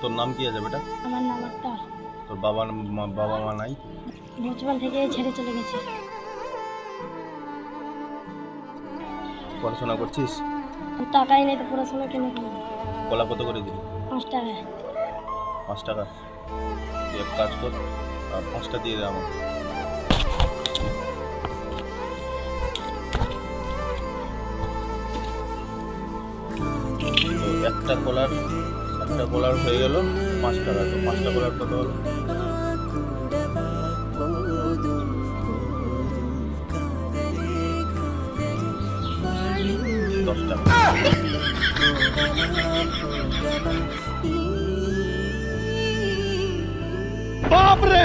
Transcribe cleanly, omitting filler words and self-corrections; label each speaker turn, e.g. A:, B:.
A: তোর নাম কি আছে বেটা?
B: আমার নাম আক্তার।
A: তোর বাবা মা নাই?
B: বচপন থেকে ছেড়ে চলে গেছে।
A: পড়াশোনা করছিস?
B: টাকাই নেই তো পড়াশোনা কেন করবো?
A: কলা কত করে দিবি?
B: 5 টাকা।
A: 5 টাকা? তুই এক কাজ কর, আর 5টা দিয়ে দে আমার। তো একটা কলার হয়ে গেল 5 টাকা। তো 5টা কলার কত হলো? 10 টাকা।
C: बाप रे